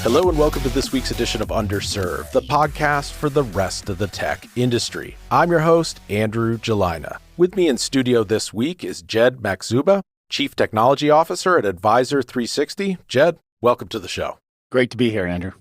Hello and welcome to this week's edition of Underserved, the podcast for the rest of the tech industry. I'm your host, Andrew Gelina. With me in studio this week is Jed Maczuba, Chief Technology Officer at Advisor 360. Jed, welcome to the show. Great to be here, Andrew.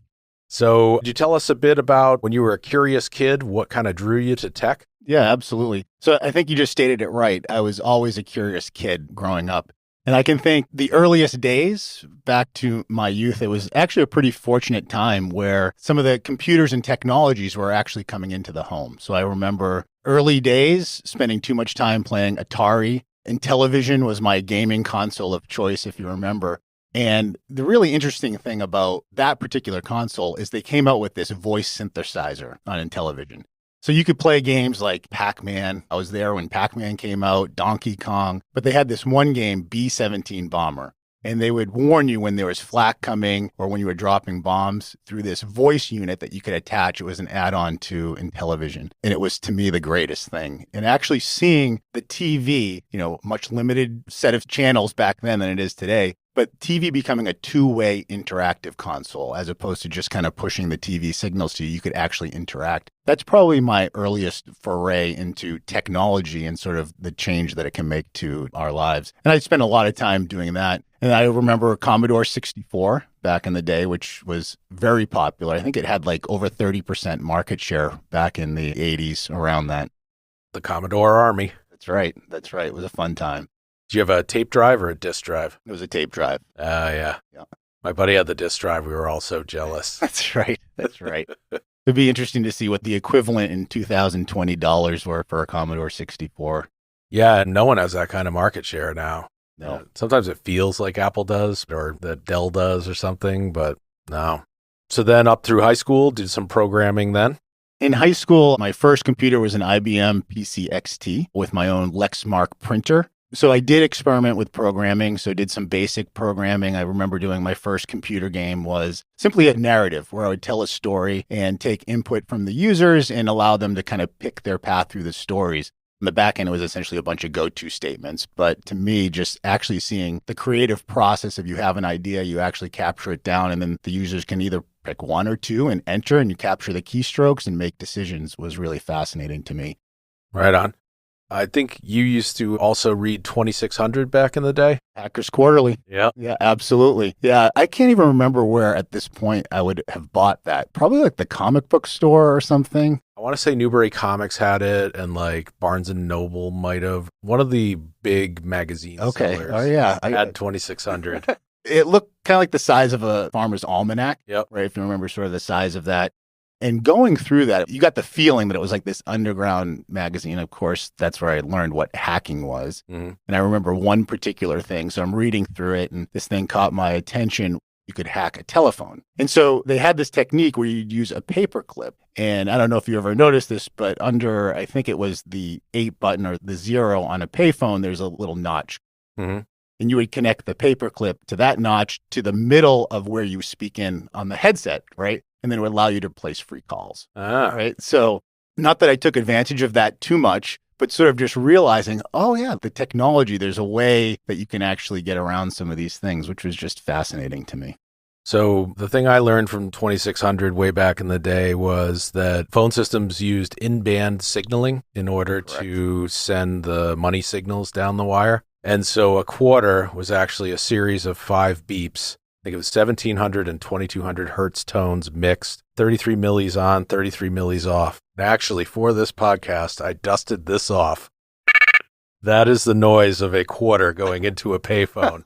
So, could you tell us a bit about when you were a curious kid, what kind of drew you to tech? Yeah, absolutely. So I think you just stated it right. I was always a curious kid growing up. And I can think the earliest days back to my youth, it was actually a pretty fortunate time where some of the computers and technologies were actually coming into the home. So I remember early days spending too much time playing Atari, and television was my gaming console of choice, if you remember. And the really interesting thing about that particular console is they came out with this voice synthesizer on Intellivision. So you could play games like Pac-Man. I was there when Pac-Man came out, Donkey Kong, but they had this one game, B-17 Bomber. And they would warn you when there was flak coming or when you were dropping bombs through this voice unit that you could attach. It was an add-on to Intellivision. And it was, to me, the greatest thing. And actually seeing the TV, much limited set of channels back then than it is today, but TV becoming a two-way interactive console as opposed to just kind of pushing the TV signals to you, you could actually interact. That's probably my earliest foray into technology and sort of the change that it can make to our lives. And I spent a lot of time doing that. And I remember Commodore 64 back in the day, which was very popular. I think it had like over 30% market share back in the 80s around that. The Commodore Army. That's right. It was a fun time. Do you have a tape drive or a disk drive? It was a tape drive. Yeah. My buddy had the disk drive. We were all so jealous. That's right. It'd be interesting to see what the equivalent in 2020 dollars were for a Commodore 64. Yeah, and no one has that kind of market share now. No. Sometimes it feels like Apple does or that Dell does or something, but no. So then up through high school, did some programming then? In high school, my first computer was an IBM PC XT with my own Lexmark printer. So I did experiment with programming, so did some basic programming. I remember doing my first computer game was simply a narrative where I would tell a story and take input from the users and allow them to kind of pick their path through the stories. On the back end, it was essentially a bunch of go-to statements. But to me, just actually seeing the creative process of you have an idea, you actually capture it down, and then the users can either pick one or two and enter, and you capture the keystrokes and make decisions was really fascinating to me. Right on. I think you used to also read 2600 back in the day. Hackers Quarterly. Yeah. Yeah, absolutely. Yeah, I can't even remember where at this point I would have bought that. Probably like the comic book store or something. I want to say Newbury Comics had it and like Barnes & Noble might have. One of the big magazine sellers had 2600. It looked kind of like the size of a farmer's almanac. Yep. Right, if you remember sort of the size of that. And going through that, you got the feeling that it was like this underground magazine. Of course, that's where I learned what hacking was. Mm-hmm. And I remember one particular thing. So I'm reading through it and this thing caught my attention. You could hack a telephone. And so they had this technique where you'd use a paper clip. And I don't know if you ever noticed this, but under, I think it was the 8 button or the 0 on a payphone, there's a little notch. Mm-hmm. And you would connect the paper clip to that notch to the middle of where you speak in on the headset, right? And then it would allow you to place free calls, right? So not that I took advantage of that too much, but sort of just realizing, oh yeah, the technology, there's a way that you can actually get around some of these things, which was just fascinating to me. So the thing I learned from 2600 way back in the day was that phone systems used in-band signaling in order to send the money signals down the wire. And so a quarter was actually a series of 5 beeps. I think it was 1700 and 2200 hertz tones mixed, 33 millis on, 33 millis off. Actually, for this podcast, I dusted this off. That is the noise of a quarter going into a payphone.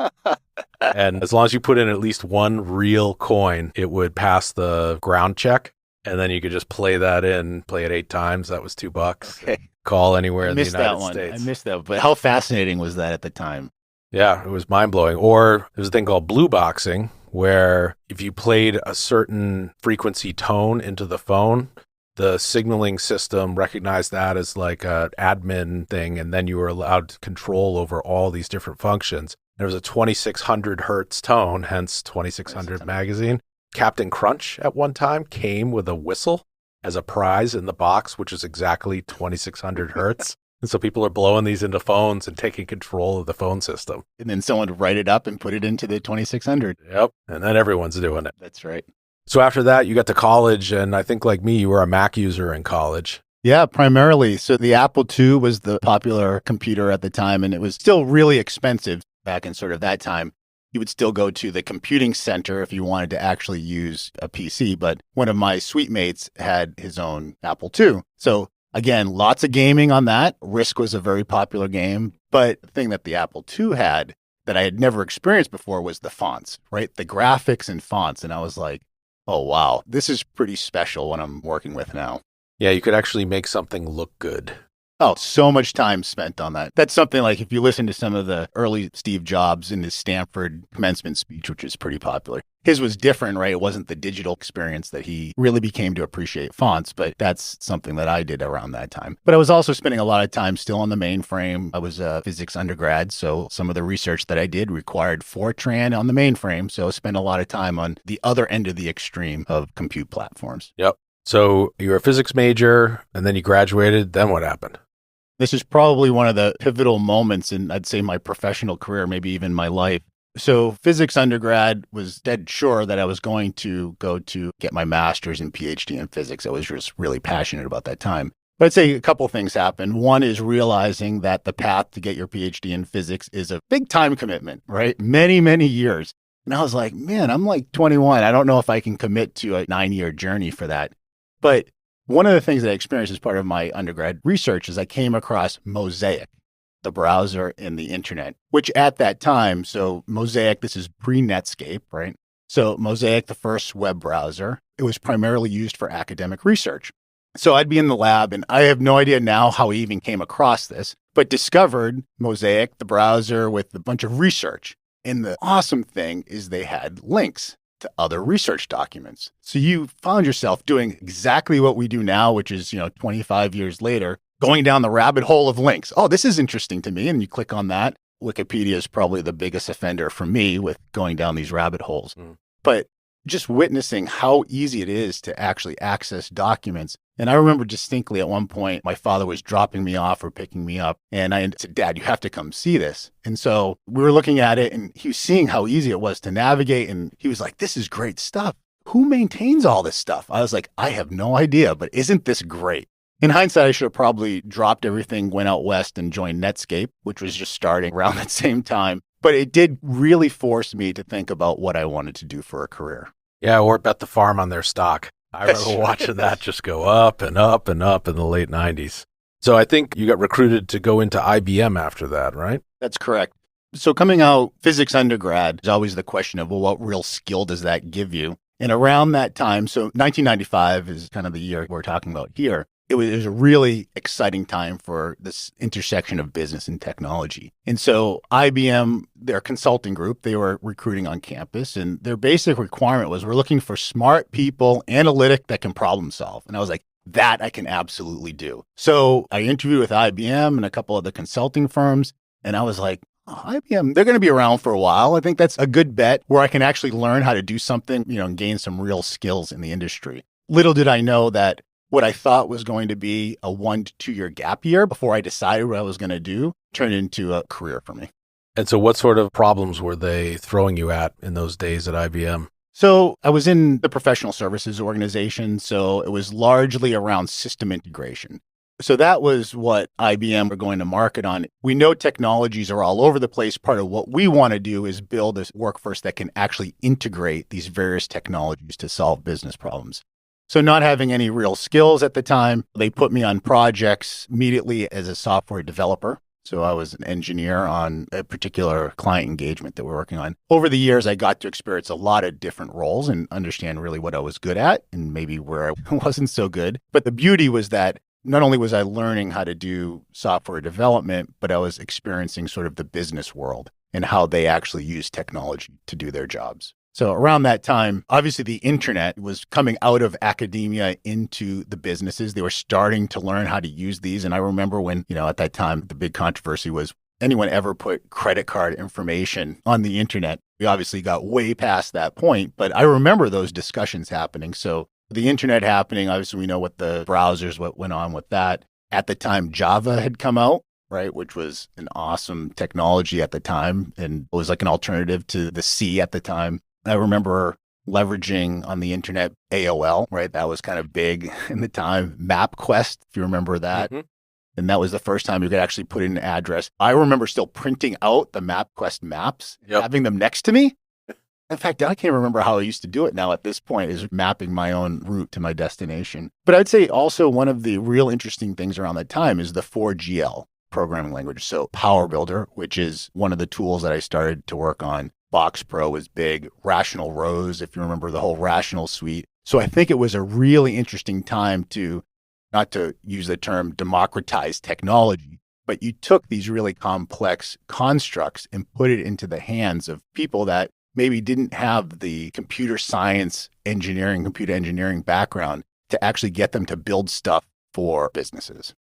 And as long as you put in at least one real coin, it would pass the ground check. And then you could just play that in, play it 8 times. That was $2. Okay. Call anywhere in the United States. I missed that. But how fascinating was that at the time? Yeah, it was mind-blowing. Or there's a thing called blue boxing, where if you played a certain frequency tone into the phone, the signaling system recognized that as like an admin thing, and then you were allowed control over all these different functions. There was a 2600 hertz tone, hence 2600 magazine. Captain Crunch at one time came with a whistle as a prize in the box, which is exactly 2600 hertz. And so people are blowing these into phones and taking control of the phone system. And then someone would write it up and put it into the 2600. Yep. And then everyone's doing it. That's right. So after that, you got to college. And I think like me, you were a Mac user in college. Yeah, primarily. So the Apple II was the popular computer at the time, and it was still really expensive back in sort of that time. You would still go to the computing center if you wanted to actually use a PC. But one of my suite mates had his own Apple II. So again, lots of gaming on that. Risk was a very popular game. But the thing that the Apple II had that I had never experienced before was the fonts, right? The graphics and fonts. And I was like, oh, wow, this is pretty special what I'm working with now. Yeah, you could actually make something look good. Oh, so much time spent on that. That's something like if you listen to some of the early Steve Jobs in his Stanford commencement speech, which is pretty popular. His was different, right? It wasn't the digital experience that he really became to appreciate fonts, but that's something that I did around that time. But I was also spending a lot of time still on the mainframe. I was a physics undergrad, so some of the research that I did required Fortran on the mainframe. So I spent a lot of time on the other end of the extreme of compute platforms. Yep. So you were a physics major and then you graduated. Then what happened? This is probably one of the pivotal moments in, I'd say, my professional career, maybe even my life. So physics undergrad was dead sure that I was going to go to get my master's and PhD in physics. I was just really passionate about that time. But I'd say a couple of things happened. One is realizing that the path to get your PhD in physics is a big time commitment, right? Many, many years. And I was like, man, I'm like 21. I don't know if I can commit to a 9-year journey for that. But one of the things that I experienced as part of my undergrad research is I came across Mosaic, the browser and the internet, which at that time, so Mosaic, this is pre-Netscape, right? So Mosaic, the first web browser, it was primarily used for academic research. So I'd be in the lab and I have no idea now how I even came across this, but discovered Mosaic, the browser with a bunch of research. And the awesome thing is they had links to other research documents. So you found yourself doing exactly what we do now, which is, 25 years later, going down the rabbit hole of links. Oh, this is interesting to me. And you click on that. Wikipedia is probably the biggest offender for me with going down these rabbit holes. But just witnessing how easy it is to actually access documents. And I remember distinctly at one point, my father was dropping me off or picking me up. And I said, Dad, you have to come see this. And so we were looking at it and he was seeing how easy it was to navigate. And he was like, this is great stuff. Who maintains all this stuff? I was like, I have no idea, but isn't this great? In hindsight, I should have probably dropped everything, went out west and joined Netscape, which was just starting around that same time. But it did really force me to think about what I wanted to do for a career. Yeah, or bet the farm on their stock. I remember watching that just go up and up and up in the late 90s. So I think you got recruited to go into IBM after that, right? That's correct. So coming out physics undergrad is always the question of, well, what real skill does that give you? And around that time, so 1995 is kind of the year we're talking about here. It was a really exciting time for this intersection of business and technology. And so IBM, their consulting group, they were recruiting on campus and their basic requirement was we're looking for smart people, analytic that can problem solve. And I was like, that I can absolutely do. So I interviewed with IBM and a couple of the consulting firms. And I was like, IBM, they're going to be around for a while. I think that's a good bet where I can actually learn how to do something, and gain some real skills in the industry. Little did I know that what I thought was going to be a 1 to 2 year gap year before I decided what I was going to do turned into a career for me. And so what sort of problems were they throwing you at in those days at IBM? So I was in the professional services organization, so it was largely around system integration. So that was what IBM were going to market on. We know technologies are all over the place. Part of what we want to do is build a workforce that can actually integrate these various technologies to solve business problems. So not having any real skills at the time, they put me on projects immediately as a software developer. So I was an engineer on a particular client engagement that we're working on. Over the years, I got to experience a lot of different roles and understand really what I was good at and maybe where I wasn't so good. But the beauty was that not only was I learning how to do software development, but I was experiencing sort of the business world and how they actually use technology to do their jobs. So around that time, obviously the internet was coming out of academia into the businesses. They were starting to learn how to use these. And I remember when, at that time, the big controversy was anyone ever put credit card information on the internet. We obviously got way past that point, but I remember those discussions happening. So the internet happening, obviously we know what the browsers, what went on with that. At the time, Java had come out, right, which was an awesome technology at the time. And it was like an alternative to the C at the time. I remember leveraging on the internet AOL, right? That was kind of big in the time. MapQuest, if you remember that. Mm-hmm. And that was the first time you could actually put in an address. I remember still printing out the MapQuest maps, having them next to me. In fact, I can't remember how I used to do it now at this point, is mapping my own route to my destination. But I'd say also one of the real interesting things around that time is the 4GL programming language. So Power Builder, which is one of the tools that I started to work on. Box Pro was big. Rational Rows, if you remember the whole Rational suite. So I think it was a really interesting time to, not to use the term democratize technology, but you took these really complex constructs and put it into the hands of people that maybe didn't have the computer engineering background to actually get them to build stuff for businesses.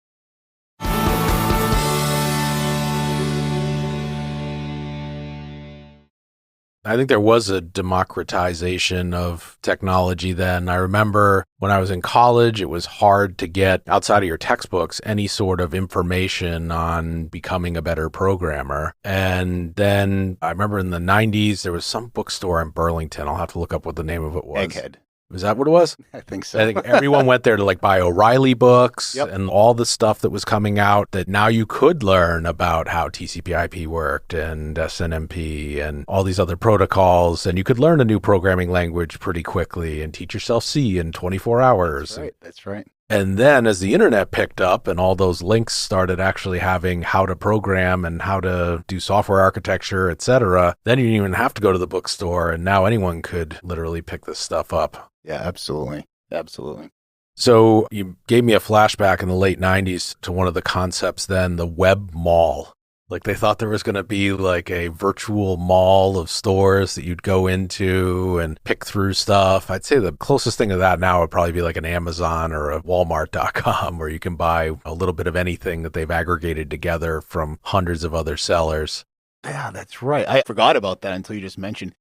I think there was a democratization of technology then. I remember when I was in college, it was hard to get, outside of your textbooks, any sort of information on becoming a better programmer. And then I remember in the 90s, there was some bookstore in Burlington. I'll have to look up what the name of it was. Egghead. Was that what it was? I think so. I think everyone went there to like buy O'Reilly books and all the stuff that was coming out that now you could learn about how TCP/IP worked and SNMP and all these other protocols. And you could learn a new programming language pretty quickly and teach yourself C in 24 hours. That's right. And then as the internet picked up and all those links started actually having how to program and how to do software architecture, et cetera, then you didn't even have to go to the bookstore. And now anyone could literally pick this stuff up. Yeah, absolutely. Absolutely. So you gave me a flashback in the late 90s to one of the concepts then, the web mall. Like they thought there was going to be like a virtual mall of stores that you'd go into and pick through stuff. I'd say the closest thing to that now would probably be like an Amazon or a Walmart.com where you can buy a little bit of anything that they've aggregated together from hundreds of other sellers. Yeah, that's right. I forgot about that until you just mentioned.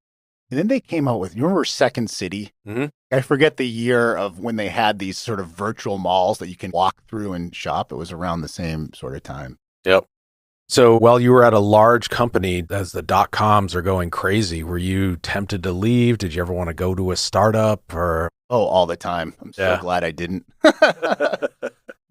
And then they came out with, you remember Second City? Mm-hmm. I forget the year of when they had these sort of virtual malls that you can walk through and shop. It was around the same sort of time. Yep. So while you were at a large company, as the .coms are going crazy, were you tempted to leave? Did you ever want to go to a startup or? Oh, all the time. I'm so glad I didn't.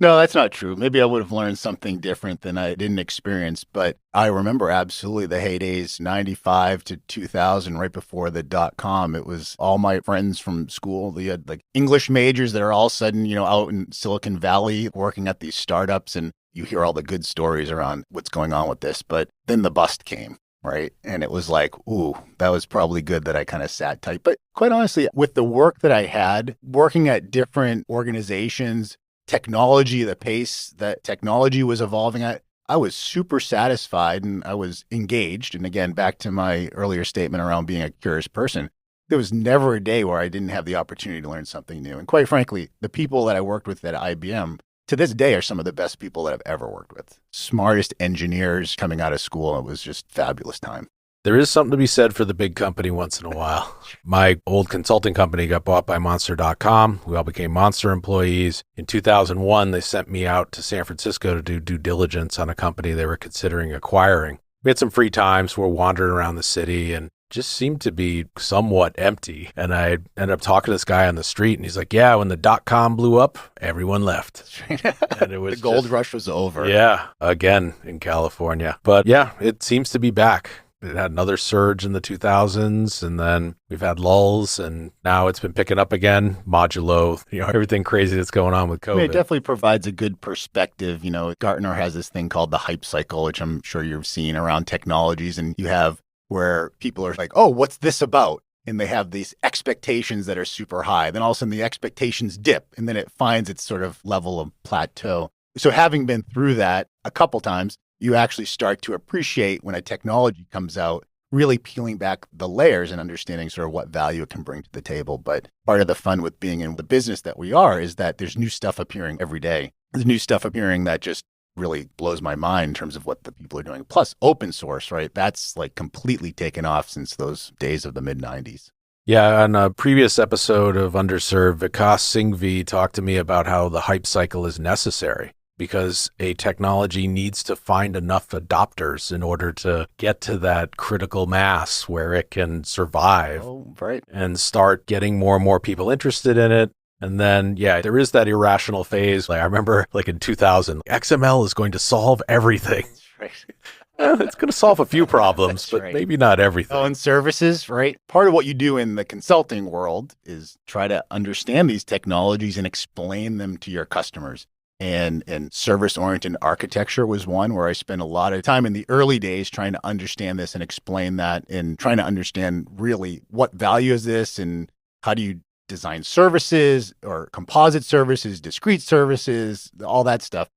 No, that's not true. Maybe I would have learned something different than I didn't experience. But I remember absolutely the heydays, 95 to 2000, right before the .com. It was all my friends from school. They had like English majors that are all of a sudden, out in Silicon Valley working at these startups. And you hear all the good stories around what's going on with this. But then the bust came, right? And it was like, ooh, that was probably good that I kind of sat tight. But quite honestly, with the work that I had, working at different organizations, technology, the pace that technology was evolving at, I was super satisfied and I was engaged. And again, back to my earlier statement around being a curious person, there was never a day where I didn't have the opportunity to learn something new. And quite frankly, the people that I worked with at IBM to this day are some of the best people that I've ever worked with. Smartest engineers coming out of school. It was just fabulous time. There is something to be said for the big company once in a while. My old consulting company got bought by Monster.com. We all became Monster employees. In 2001, they sent me out to San Francisco to do due diligence on a company they were considering acquiring. We had some free time, so we're wandering around the city and just seemed to be somewhat empty. And I ended up talking to this guy on the street, and he's like, yeah, when the .com blew up, everyone left. And it was the gold rush was over. Yeah, again in California. But yeah, it seems to be back. It had another surge in the 2000s, and then we've had lulls, and now it's been picking up again, modulo, everything crazy that's going on with COVID. I mean, it definitely provides a good perspective. Gartner has this thing called the hype cycle, which I'm sure you've seen around technologies, and you have where people are like, oh, what's this about? And they have these expectations that are super high. Then all of a sudden the expectations dip, and then it finds its sort of level of plateau. So having been through that a couple times, you actually start to appreciate when a technology comes out, really peeling back the layers and understanding sort of what value it can bring to the table. But part of the fun with being in the business that we are is that there's new stuff appearing every day. There's new stuff appearing that just really blows my mind in terms of what the people are doing. Plus open source, right? That's like completely taken off since those days of the mid-90s. Yeah, on a previous episode of Underserved, Vikas Singhvi talked to me about how the hype cycle is necessary. because a technology needs to find enough adopters in order to get to that critical mass where it can survive and start getting more and more people interested in it. And then, there is that irrational phase. Like I remember in 2000, XML is going to solve everything. That's right. It's going to solve a few problems, but maybe not everything. Oh, and services, right? Part of what you do in the consulting world is try to understand these technologies and explain them to your customers. And service-oriented architecture was one where I spent a lot of time in the early days trying to understand this and explain that and trying to understand really what value is this and how do you design services or composite services, discrete services, all that stuff.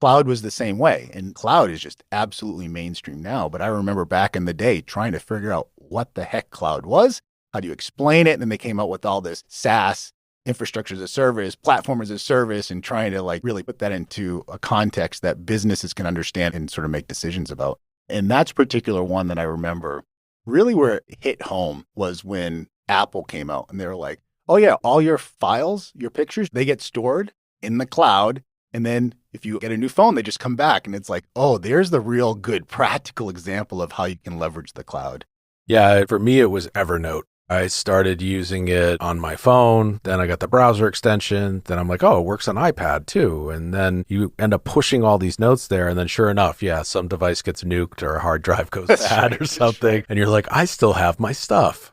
Cloud was the same way. And cloud is just absolutely mainstream now. But I remember back in the day trying to figure out what the heck cloud was. How do you explain it? And then they came out with all this SaaS, infrastructure as a service, platform as a service, and trying to really put that into a context that businesses can understand and sort of make decisions about. And that's particular one that I remember really where it hit home was when Apple came out and they were like, oh yeah, all your files, your pictures, they get stored in the cloud. And then if you get a new phone, they just come back. And it's like, oh, there's the real good practical example of how you can leverage the cloud. Yeah, for me, it was Evernote. I started using it on my phone. Then I got the browser extension. Then I'm like, oh, it works on iPad too. And then you end up pushing all these notes there. And then sure enough, some device gets nuked or a hard drive goes bad or something. And you're like, I still have my stuff.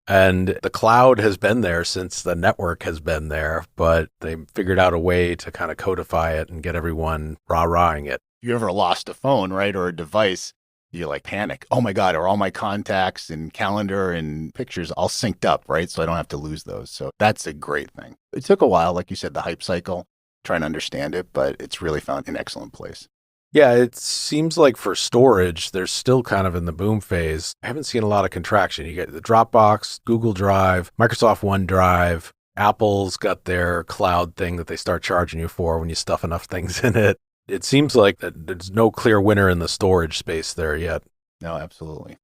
And the cloud has been there since the network has been there, but they figured out a way to kind of codify it and get everyone rah-rahing it. If you ever lost a phone, right, or a device, you panic. Oh my God, are all my contacts and calendar and pictures all synced up, right? So I don't have to lose those. So that's a great thing. It took a while, like you said, the hype cycle, trying to understand it, but it's really found an excellent place. Yeah, it seems like for storage, they're still kind of in the boom phase. I haven't seen a lot of contraction. You get the Dropbox, Google Drive, Microsoft OneDrive. Apple's got their cloud thing that they start charging you for when you stuff enough things in it. It seems like that there's no clear winner in the storage space there yet. No, absolutely.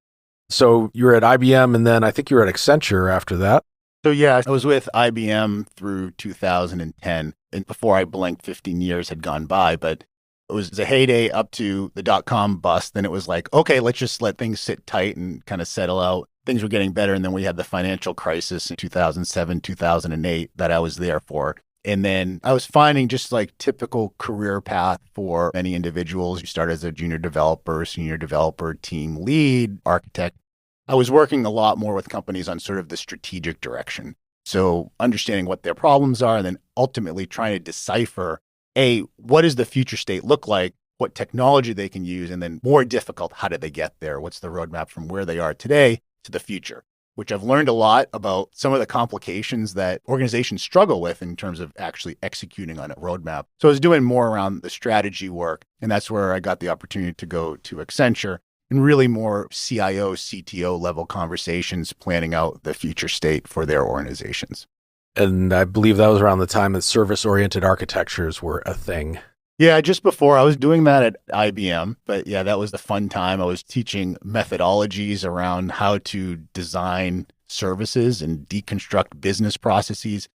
So you were at IBM, and then I think you were at Accenture after that. So yeah, I was with IBM through 2010. And before I blinked, 15 years had gone by, but it was a heyday up to the dot-com bust. Then it was like, okay, let's just let things sit tight and kind of settle out. Things were getting better. And then we had the financial crisis in 2007, 2008 that I was there for. And then I was finding just typical career path for many individuals. You start as a junior developer, senior developer, team lead, architect. I was working a lot more with companies on sort of the strategic direction. So understanding what their problems are and then ultimately trying to decipher what does the future state look like? What technology they can use? And then more difficult, how did they get there? What's the roadmap from where they are today to the future? Which I've learned a lot about some of the complications that organizations struggle with in terms of actually executing on a roadmap. So I was doing more around the strategy work. And that's where I got the opportunity to go to Accenture and really more CIO, CTO level conversations, planning out the future state for their organizations. And I believe that was around the time that service-oriented architectures were a thing. Yeah, just before I was doing that at IBM. But yeah, that was the fun time. I was teaching methodologies around how to design services and deconstruct business processes.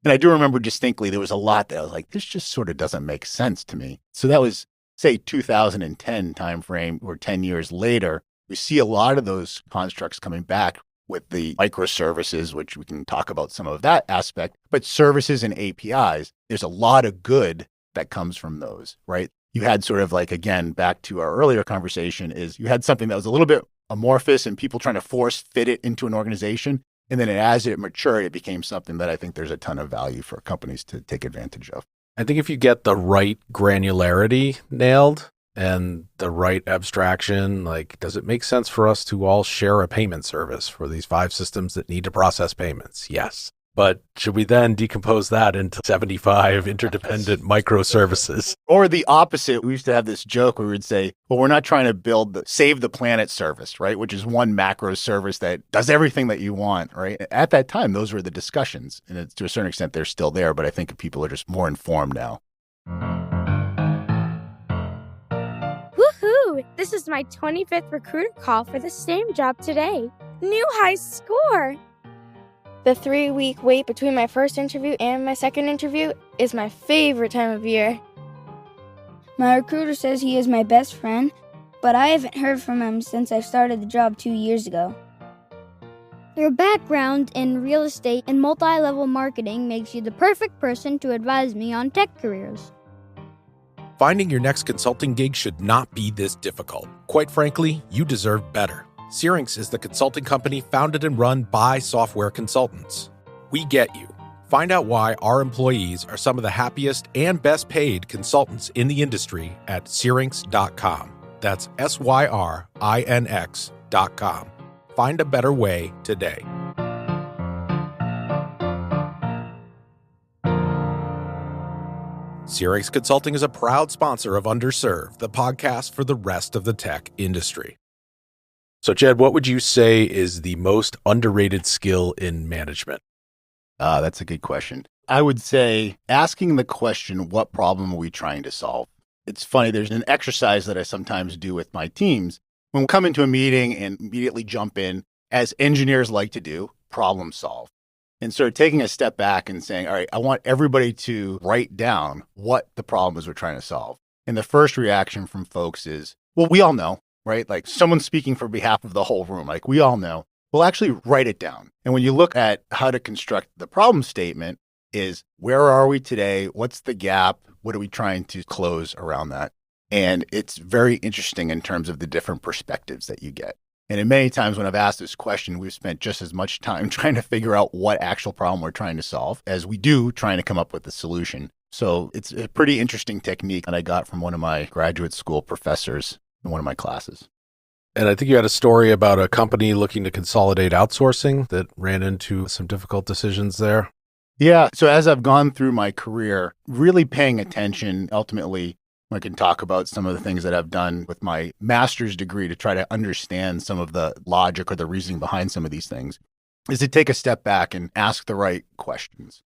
And I do remember distinctly, there was a lot that I was like, this just sort of doesn't make sense to me. So that was, say, 2010 timeframe or 10 years later. We see a lot of those constructs coming back with the microservices, which we can talk about some of that aspect, but services and APIs, there's a lot of good that comes from those, right? You had sort of again, back to our earlier conversation, is you had something that was a little bit amorphous and people trying to force fit it into an organization. And then as it matured, it became something that I think there's a ton of value for companies to take advantage of. I think if you get the right granularity nailed, and the right abstraction, does it make sense for us to all share a payment service for these 5 systems that need to process payments? Yes. But should we then decompose that into 75 interdependent microservices? Or the opposite. We used to have this joke where we would say, well, we're not trying to build the save the planet service, right? Which is one macro service that does everything that you want, right? At that time, those were the discussions. And to a certain extent, they're still there. But I think people are just more informed now. Woohoo! This is my 25th recruiter call for the same job today. New high score! The 3-week wait between my first interview and my second interview is my favorite time of year. My recruiter says he is my best friend, but I haven't heard from him since I started the job 2 years ago. Your background in real estate and multi-level marketing makes you the perfect person to advise me on tech careers. Finding your next consulting gig should not be this difficult. Quite frankly, you deserve better. Syrinx is the consulting company founded and run by software consultants. We get you. Find out why our employees are some of the happiest and best paid consultants in the industry at syrinx.com. That's SYRINX.com. Find a better way today. Syrinx Consulting is a proud sponsor of Underserved, the podcast for the rest of the tech industry. So, Jed, what would you say is the most underrated skill in management? That's a good question. I would say asking the question, what problem are we trying to solve? It's funny, there's an exercise that I sometimes do with my teams. When we come into a meeting and immediately jump in, as engineers like to do, problem solve. And sort of taking a step back and saying, all right, I want everybody to write down what the problem is we're trying to solve. And the first reaction from folks is, well, we all know, right? Like someone's speaking for behalf of the whole room. Like we all know. Well, actually write it down. And when you look at how to construct the problem statement is, where are we today? What's the gap? What are we trying to close around that? And it's very interesting in terms of the different perspectives that you get. And in many times when I've asked this question, we've spent just as much time trying to figure out what actual problem we're trying to solve as we do trying to come up with a solution. So it's a pretty interesting technique that I got from one of my graduate school professors in one of my classes. And I think you had a story about a company looking to consolidate outsourcing that ran into some difficult decisions there. Yeah. So as I've gone through my career, really paying attention, ultimately, I can talk about some of the things that I've done with my master's degree to try to understand some of the logic or the reasoning behind some of these things, is to take a step back and ask the right questions.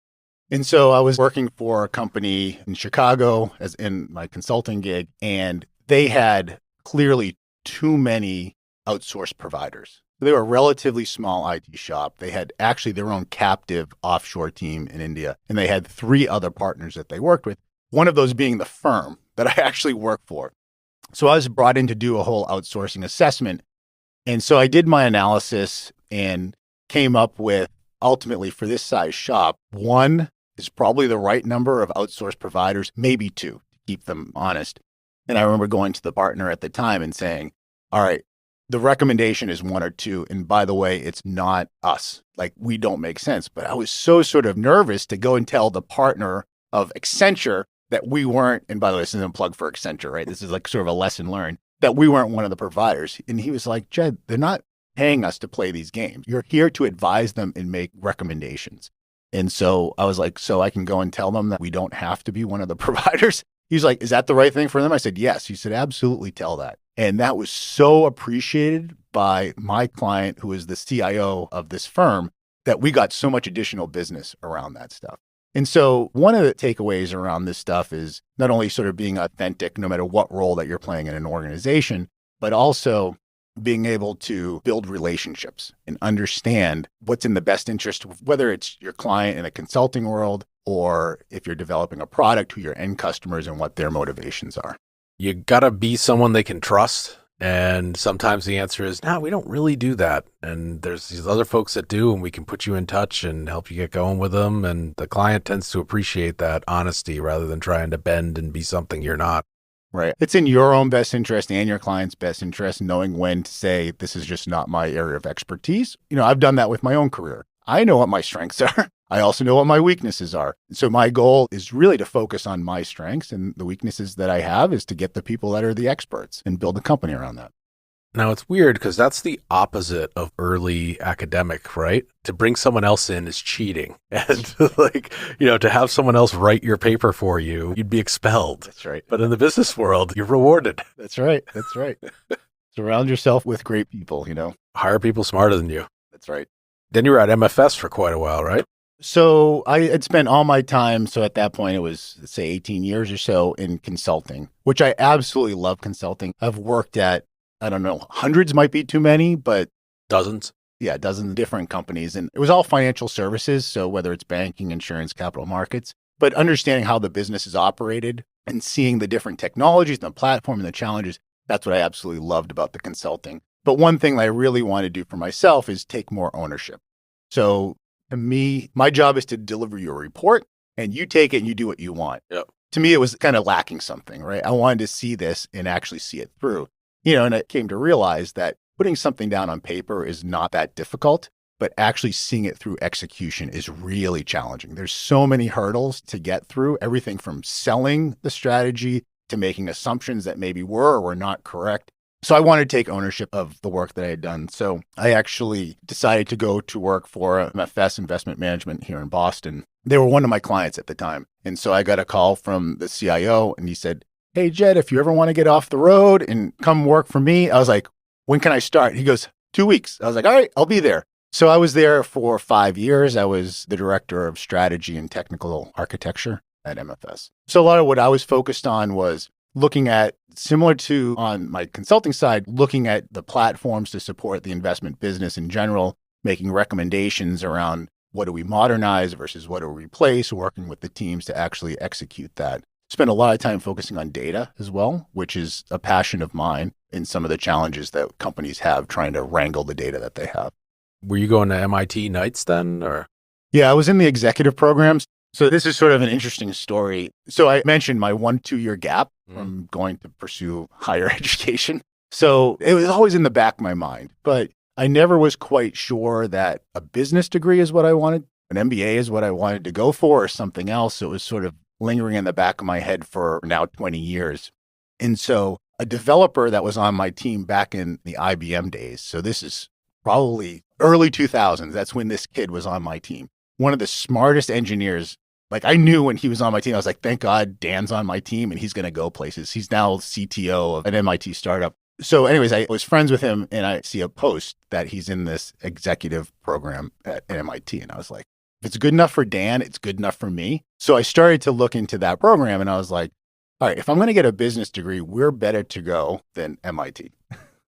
And so I was working for a company in Chicago as in my consulting gig, and they had clearly too many outsourced providers. They were a relatively small IT shop. They had actually their own captive offshore team in India, and they had 3 other partners that they worked with, one of those being the firm that I actually work for. So I was brought in to do a whole outsourcing assessment. And so I did my analysis and came up with, ultimately for this size shop, 1 is probably the right number of outsourced providers, maybe 2, to keep them honest. And I remember going to the partner at the time and saying, all right, the recommendation is 1 or 2. And by the way, it's not us. Like, we don't make sense. But I was so sort of nervous to go and tell the partner of Accenture that we weren't, and by the way, this isn't a plug for Accenture, right? This is like sort of a lesson learned, that we weren't one of the providers. And he was like, Jed, they're not paying us to play these games. You're here to advise them and make recommendations. And so I was like, so I can go and tell them that we don't have to be one of the providers? He's like, is that the right thing for them? I said, yes. He said, absolutely tell that. And that was so appreciated by my client, who is the CIO of this firm, that we got so much additional business around that stuff. And so one of the takeaways around this stuff is not only sort of being authentic, no matter what role that you're playing in an organization, but also being able to build relationships and understand what's in the best interest, whether it's your client in a consulting world or if you're developing a product, who your end customers and what their motivations are. You got to be someone they can trust. And sometimes the answer is, no, we don't really do that. And there's these other folks that do, and we can put you in touch and help you get going with them. And the client tends to appreciate that honesty rather than trying to bend and be something you're not. Right. It's in your own best interest and your client's best interest, knowing when to say, this is just not my area of expertise. You know, I've done that with my own career. I know what my strengths are. I also know what my weaknesses are. So my goal is really to focus on my strengths, and the weaknesses that I have is to get the people that are the experts and build a company around that. Now, it's weird because that's the opposite of early academic, right? To bring someone else in is cheating. And to have someone else write your paper for you, you'd be expelled. That's right. But in the business world, you're rewarded. That's right. That's right. Surround yourself with great people, Hire people smarter than you. That's right. Then you were at MFS for quite a while, right? So I had spent all my time, so at that point it was, let's say, 18 years or so in consulting, which I absolutely love consulting. I've worked at, I don't know, hundreds might be too many, but dozens. Yeah, dozens of different companies. And it was all financial services. So whether it's banking, insurance, capital markets, but understanding how the business is operated, and seeing the different technologies and the platform and the challenges. That's what I absolutely loved about the consulting. But one thing I really want to do for myself is take more ownership. So to me, my job is to deliver you a report and you take it and you do what you want. Yep. To me, it was kind of lacking something, right? I wanted to see this and actually see it through. And I came to realize that putting something down on paper is not that difficult, but actually seeing it through execution is really challenging. There's so many hurdles to get through, everything from selling the strategy to making assumptions that maybe were or were not correct. So I wanted to take ownership of the work that I had done. So I actually decided to go to work for MFS Investment Management here in Boston. They were one of my clients at the time. And so I got a call from the CIO and he said, "Hey, Jed, if you ever want to get off the road and come work for me," I was like, "When can I start?" He goes, 2 weeks. I was like, "All right, I'll be there." So I was there for 5 years. I was the director of strategy and technical architecture at MFS. So a lot of what I was focused on was looking at, similar to on my consulting side, looking at the platforms to support the investment business in general, making recommendations around what do we modernize versus what do we replace, working with the teams to actually execute that. Spent a lot of time focusing on data as well, which is a passion of mine in some of the challenges that companies have trying to wrangle the data that they have. Were you going to MIT Nights then, or? Yeah, I was in the executive programs. So this is sort of an interesting story. So I mentioned my 1-2 year gap from going to pursue higher education. So it was always in the back of my mind, but I never was quite sure that a business degree is what I wanted, an MBA is what I wanted to go for, or something else. It was sort of lingering in the back of my head for now 20 years. And so a developer that was on my team back in the IBM days, so this is probably early 2000s, that's when this kid was on my team. One of the smartest engineers. Like I knew when he was on my team, I was like, thank God Dan's on my team and he's going to go places. He's now CTO of an MIT startup. So anyways, I was friends with him and I see a post that he's in this executive program at MIT. And I was like, if it's good enough for Dan, it's good enough for me. So I started to look into that program and I was like, all right, if I'm going to get a business degree, we're better to go than MIT,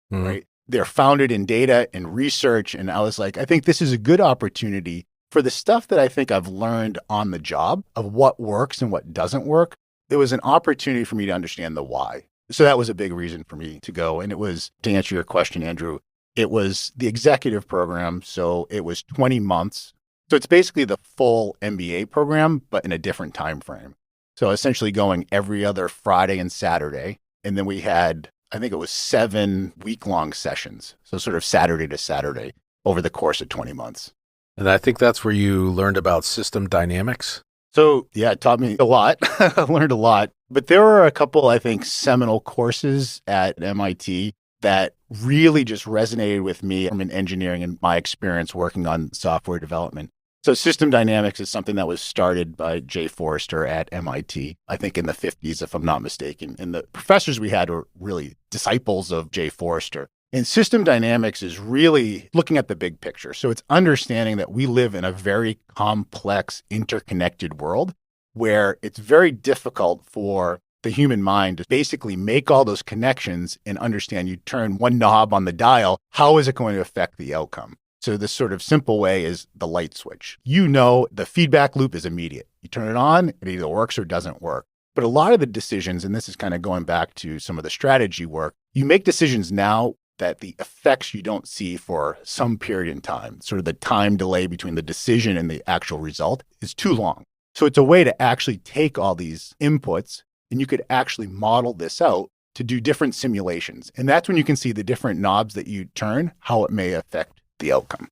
right? They're founded in data and research. And I was like, I think this is a good opportunity for the stuff that I think I've learned on the job of what works and what doesn't work. It was an opportunity for me to understand the why. So that was a big reason for me to go. And it was, to answer your question, Andrew, it was the executive program. So it was 20 months. So it's basically the full MBA program, but in a different time frame. So essentially going every other Friday and Saturday. And then we had, I think it was 7 week-long sessions. So sort of Saturday to Saturday over the course of 20 months. And I think that's where you learned about system dynamics. So yeah, it taught me a lot. I learned a lot. But there were a couple, I think, seminal courses at MIT that really just resonated with me from an engineering and my experience working on software development. So system dynamics is something that was started by Jay Forrester at MIT, I think in the 50s, if I'm not mistaken. And the professors we had were really disciples of Jay Forrester. And system dynamics is really looking at the big picture. So it's understanding that we live in a very complex, interconnected world where it's very difficult for the human mind to basically make all those connections and understand you turn one knob on the dial, how is it going to affect the outcome? So this sort of simple way is the light switch. You know, the feedback loop is immediate. You turn it on, it either works or doesn't work. But a lot of the decisions, and this is kind of going back to some of the strategy work, you make decisions now that the effects you don't see for some period in time, sort of the time delay between the decision and the actual result is too long. So it's a way to actually take all these inputs and you could actually model this out to do different simulations. And that's when you can see the different knobs that you turn, how it may affect the outcome.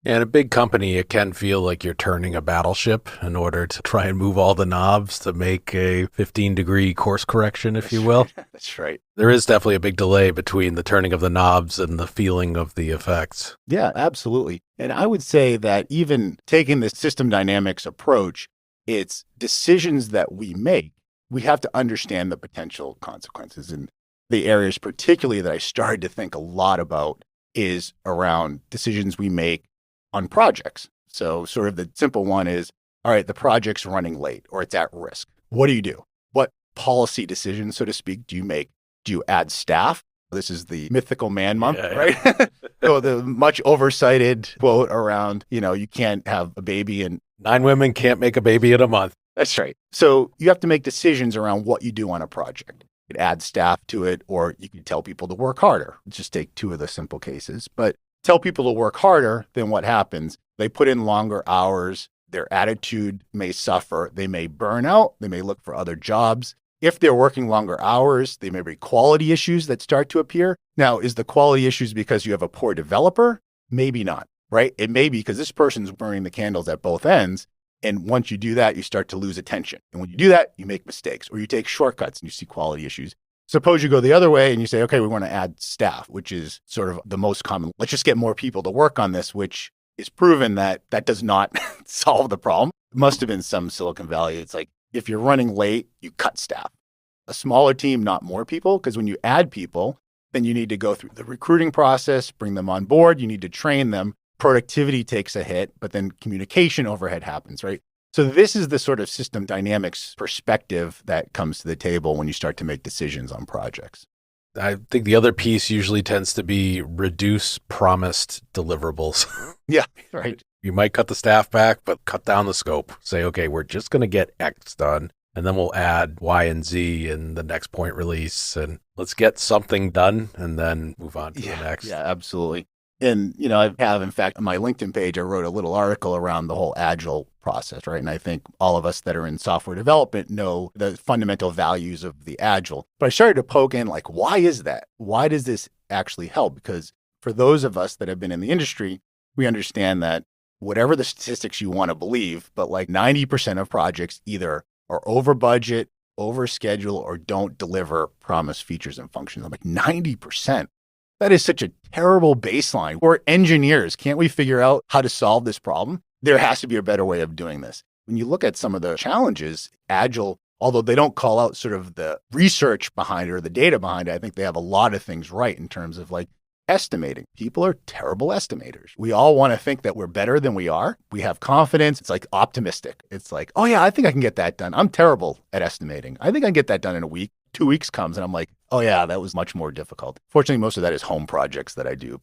And a big company, it can feel like you're turning a battleship in order to try and move all the knobs to make a 15-degree course correction, if you will. That's right. There is definitely a big delay between the turning of the knobs and the feeling of the effects. Yeah, absolutely. And I would say that even taking the system dynamics approach, it's decisions that we make. We have to understand the potential consequences. And the areas particularly that I started to think a lot about is around decisions we make on projects. So sort of the simple one is, all right, the project's running late or it's at risk. What do? What policy decisions, so to speak, do you make? Do you add staff? This is the mythical man month, right? So the much oversighted quote around, you can't have a baby and 9 women can't make a baby in a month. That's right. So you have to make decisions around what you do on a project. You could add staff to it, or you could tell people to work harder. Just take two of the simple cases. But tell people to work harder, then what happens? They put in longer hours. Their attitude may suffer. They may burn out. They may look for other jobs. If they're working longer hours, there may be quality issues that start to appear. Now, is the quality issues because you have a poor developer? Maybe not, right? It may be because this person's burning the candles at both ends. And once you do that, you start to lose attention. And when you do that, you make mistakes or you take shortcuts and you see quality issues. Suppose you go the other way and you say, okay, we want to add staff, which is sort of the most common. Let's just get more people to work on this, which is proven that that does not solve the problem. It must have been some Silicon Valley. It's like, if you're running late, you cut staff. A smaller team, not more people, because when you add people, then you need to go through the recruiting process, bring them on board. You need to train them. Productivity takes a hit, but then communication overhead happens, right? So this is the sort of system dynamics perspective that comes to the table when you start to make decisions on projects. I think the other piece usually tends to be reduce promised deliverables. Yeah, right. You might cut the staff back, but cut down the scope. Say, okay, we're just going to get X done, and then we'll add Y and Z in the next point release, and let's get something done and then move on to the next. Yeah, absolutely. And, I have, in fact, on my LinkedIn page, I wrote a little article around the whole agile process, right? And I think all of us that are in software development know the fundamental values of the agile. But I started to poke in, like, why is that? Why does this actually help? Because for those of us that have been in the industry, we understand that whatever the statistics you want to believe, but like 90% of projects either are over budget, over schedule, or don't deliver promised features and functions. I'm like, 90%. That is such a terrible baseline. We're engineers. Can't we figure out how to solve this problem? There has to be a better way of doing this. When you look at some of the challenges, Agile, although they don't call out sort of the research behind it or the data behind it, I think they have a lot of things right in terms of like estimating. People are terrible estimators. We all want to think that we're better than we are. We have confidence. It's like optimistic. It's like, oh yeah, I think I can get that done. I'm terrible at estimating. I think I can get that done in a week. 2 weeks comes and I'm like, oh yeah, that was much more difficult. Fortunately, most of that is home projects that I do.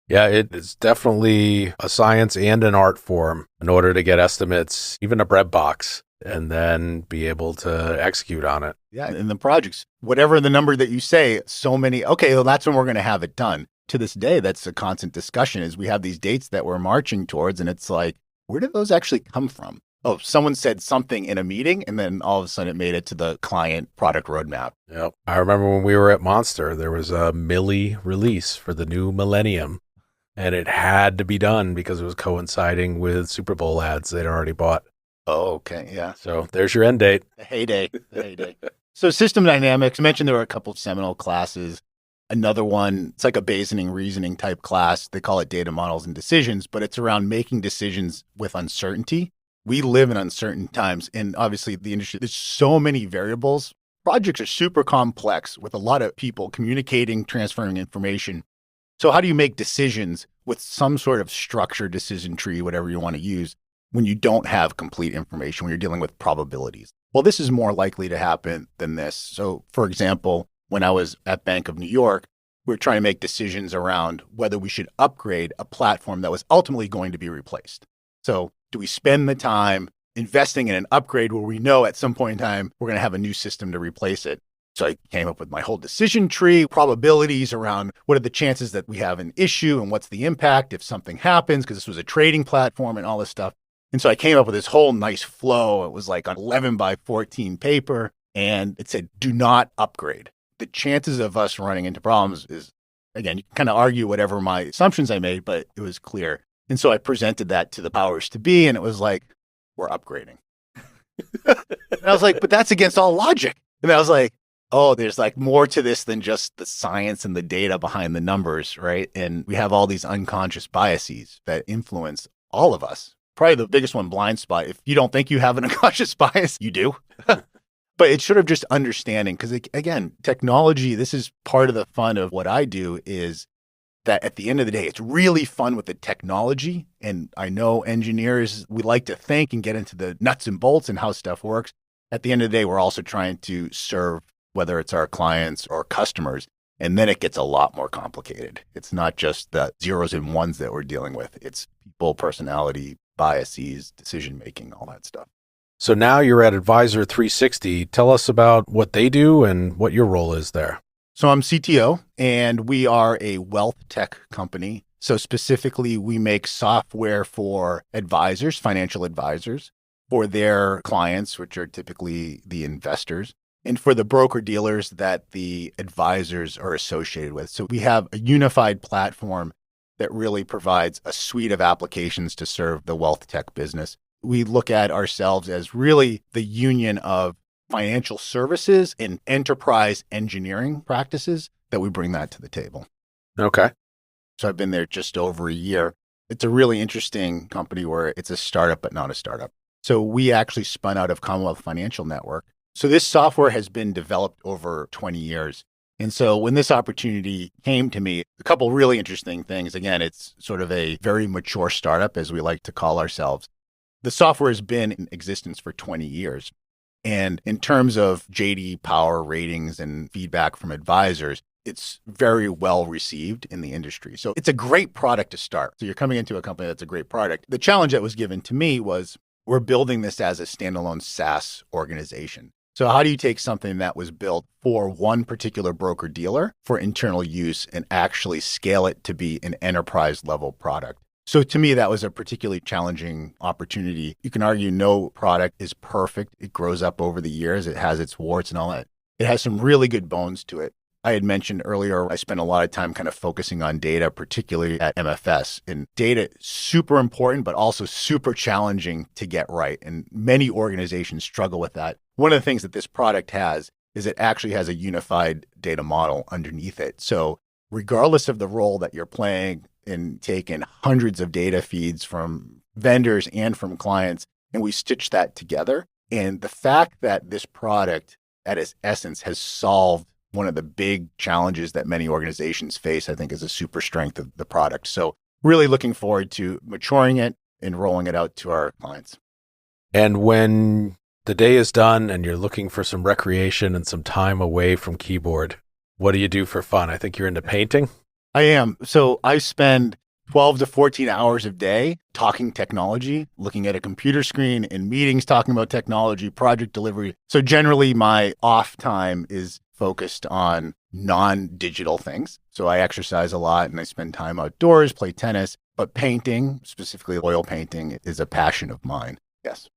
Yeah, it's definitely a science and an art form in order to get estimates, even a bread box, and then be able to execute on it. Yeah, in the projects, whatever the number that you say, so many, okay, well, that's when we're going to have it done. To this day, that's a constant discussion is we have these dates that we're marching towards, and it's like, where did those actually come from? Oh, someone said something in a meeting, and then all of a sudden it made it to the client product roadmap. Yep. I remember when we were at Monster, there was a milli release for the new millennium, and it had to be done because it was coinciding with Super Bowl ads they'd already bought. Oh, okay, yeah. So there's your end date. The heyday. So system dynamics, I mentioned there were a couple of seminal classes. Another one, it's like a Bayesian reasoning type class. They call it data models and decisions, but it's around making decisions with uncertainty. We live in uncertain times. And obviously the industry, there's so many variables. Projects are super complex with a lot of people communicating, transferring information. So how do you make decisions with some sort of structured decision tree, whatever you want to use, when you don't have complete information, when you're dealing with probabilities? Well, this is more likely to happen than this. So for example, when I was at Bank of New York, we were trying to make decisions around whether we should upgrade a platform that was ultimately going to be replaced. So do we spend the time investing in an upgrade where we know at some point in time we're going to have a new system to replace it? So I came up with my whole decision tree, probabilities around what are the chances that we have an issue and what's the impact if something happens, because this was a trading platform and all this stuff. And so I came up with this whole nice flow. It was like on 11 by 14 paper, and it said, do not upgrade. The chances of us running into problems is, again, you can kind of argue whatever my assumptions I made, but it was clear. And so I presented that to the powers to be, and it was like, we're upgrading. And I was like, but that's against all logic. And I was like, oh, there's like more to this than just the science and the data behind the numbers, right? And we have all these unconscious biases that influence all of us. Probably the biggest one, blind spot. If you don't think you have an unconscious bias, you do. But it's sort of just understanding, because again, technology, this is part of the fun of what I do, is that at the end of the day, it's really fun with the technology. And I know engineers, we like to think and get into the nuts and bolts and how stuff works. At the end of the day, we're also trying to serve, whether it's our clients or customers. And then it gets a lot more complicated. It's not just the zeros and ones that we're dealing with. It's people, personality, biases, decision-making, all that stuff. So now you're at Advisor 360. Tell us about what they do and what your role is there. So I'm CTO, and we are a Wealthtech company. So specifically, we make software for advisors, financial advisors, for their clients, which are typically the investors, and for the broker-dealers that the advisors are associated with. So we have a unified platform that really provides a suite of applications to serve the Wealthtech business. We look at ourselves as really the union of financial services and enterprise engineering practices that we bring that to the table. Okay. So I've been there just over a year. It's a really interesting company where it's a startup, but not a startup. So we actually spun out of Commonwealth Financial Network. So this software has been developed over 20 years. And so when this opportunity came to me, a couple really interesting things. Again, it's sort of a very mature startup, as we like to call ourselves. The software has been in existence for 20 years. And in terms of JD Power ratings and feedback from advisors, it's very well received in the industry. So it's a great product to start. So you're coming into a company that's a great product. The challenge that was given to me was we're building this as a standalone SaaS organization. So how do you take something that was built for one particular broker dealer for internal use and actually scale it to be an enterprise level product? So to me, that was a particularly challenging opportunity. You can argue no product is perfect. It grows up over the years. It has its warts and all that. It has some really good bones to it. I had mentioned earlier, I spent a lot of time kind of focusing on data, particularly at MFS. And data is super important, but also super challenging to get right. And many organizations struggle with that. One of the things that this product has is it actually has a unified data model underneath it. So regardless of the role that you're playing and taking hundreds of data feeds from vendors and from clients, and we stitch that together. And the fact that this product at its essence has solved one of the big challenges that many organizations face, I think, is a super strength of the product. So really looking forward to maturing it and rolling it out to our clients. And when the day is done and you're looking for some recreation and some time away from keyboard, what do you do for fun? I think you're into painting. I am. So I spend 12 to 14 hours a day talking technology, looking at a computer screen in meetings, talking about technology, project delivery. So generally my off time is focused on non-digital things. So I exercise a lot and I spend time outdoors, play tennis, but painting, specifically oil painting, is a passion of mine. Yes.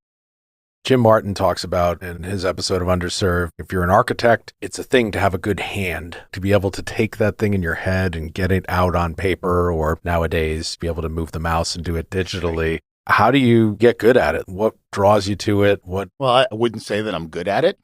Jim Martin talks about in his episode of Underserved, if you're an architect, it's a thing to have a good hand, to be able to take that thing in your head and get it out on paper, or nowadays be able to move the mouse and do it digitally. How do you get good at it? What draws you to it? Well, I wouldn't say that I'm good at it,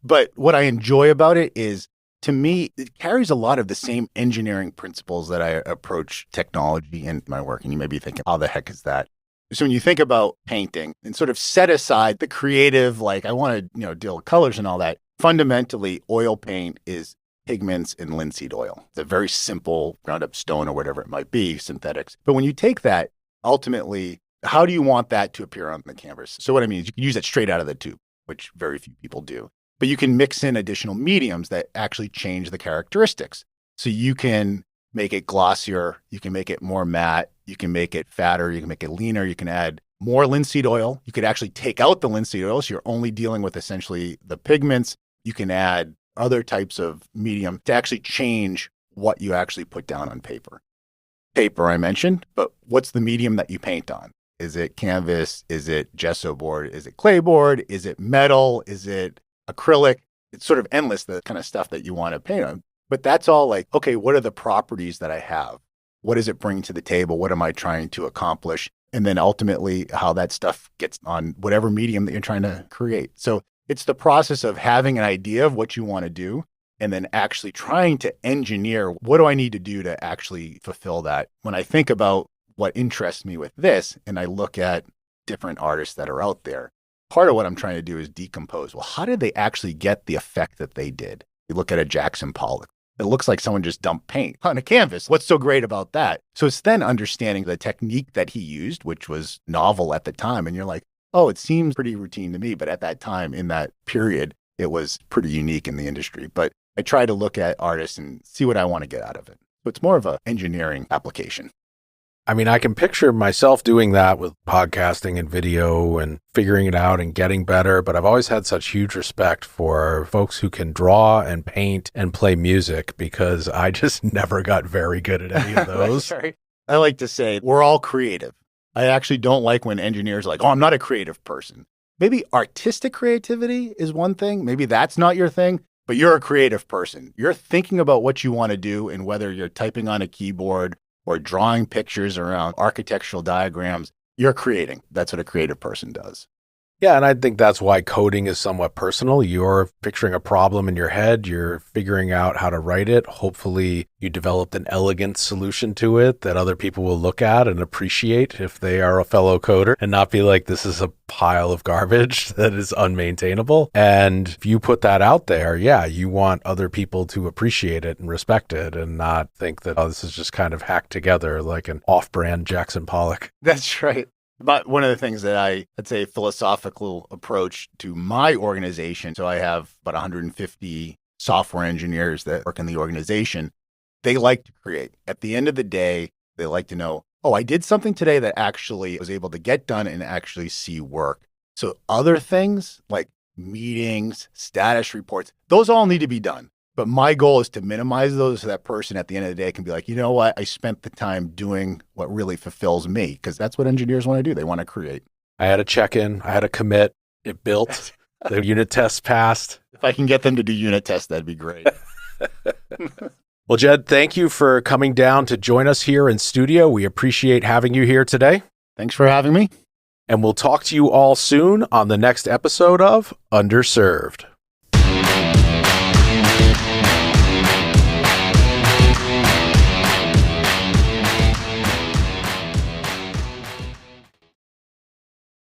but what I enjoy about it is, to me, it carries a lot of the same engineering principles that I approach technology in my work. And you may be thinking, how the heck is that? So when you think about painting and sort of set aside the creative, like I want to, deal with colors and all that, fundamentally oil paint is pigments and linseed oil. It's a very simple ground up stone or whatever it might be, synthetics. But when you take that, ultimately, how do you want that to appear on the canvas? So what I mean is you can use it straight out of the tube, which very few people do. But you can mix in additional mediums that actually change the characteristics. So you can make it glossier, you can make it more matte, you can make it fatter, you can make it leaner, you can add more linseed oil. You could actually take out the linseed oil, so you're only dealing with essentially the pigments. You can add other types of medium to actually change what you actually put down on paper. Paper I mentioned, but what's the medium that you paint on? Is it canvas? Is it gesso board? Is it clay board? Is it metal? Is it acrylic? It's sort of endless, the kind of stuff that you want to paint on. But that's all like, okay, what are the properties that I have? What does it bring to the table? What am I trying to accomplish? And then ultimately how that stuff gets on whatever medium that you're trying to create. So it's the process of having an idea of what you want to do and then actually trying to engineer, what do I need to do to actually fulfill that? When I think about what interests me with this, and I look at different artists that are out there, part of what I'm trying to do is decompose. Well, how did they actually get the effect that they did? You look at a Jackson Pollock. It looks like someone just dumped paint on a canvas. What's so great about that? So it's then understanding the technique that he used, which was novel at the time. And you're like, oh, it seems pretty routine to me. But at that time, in that period, it was pretty unique in the industry. But I try to look at artists and see what I want to get out of it. So it's more of an engineering application. I mean, I can picture myself doing that with podcasting and video and figuring it out and getting better, but I've always had such huge respect for folks who can draw and paint and play music because I just never got very good at any of those. I like to say we're all creative. I actually don't like when engineers are like, oh, I'm not a creative person. Maybe artistic creativity is one thing. Maybe that's not your thing, but you're a creative person. You're thinking about what you want to do, and whether you're typing on a keyboard or drawing pictures around architectural diagrams, you're creating. That's what a creative person does. Yeah, and I think that's why coding is somewhat personal. You're picturing a problem in your head. You're figuring out how to write it. Hopefully, you developed an elegant solution to it that other people will look at and appreciate if they are a fellow coder and not be like, this is a pile of garbage that is unmaintainable. And if you put that out there, yeah, you want other people to appreciate it and respect it and not think that, oh, this is just kind of hacked together like an off-brand Jackson Pollock. That's right. But one of the things that I'd say philosophical approach to my organization, so I have about 150 software engineers that work in the organization. They like to create. At the end of the day, they like to know, oh, I did something today that actually was able to get done and actually see work. So other things like meetings, status reports, those all need to be done. But my goal is to minimize those so that person at the end of the day can be like, you know what? I spent the time doing what really fulfills me, because that's what engineers want to do. They want to create. I had a check-in. I had a commit. It built. The unit test passed. If I can get them to do unit tests, that'd be great. Well, Jed, thank you for coming down to join us here in studio. We appreciate having you here today. Thanks for having me. And we'll talk to you all soon on the next episode of Underserved.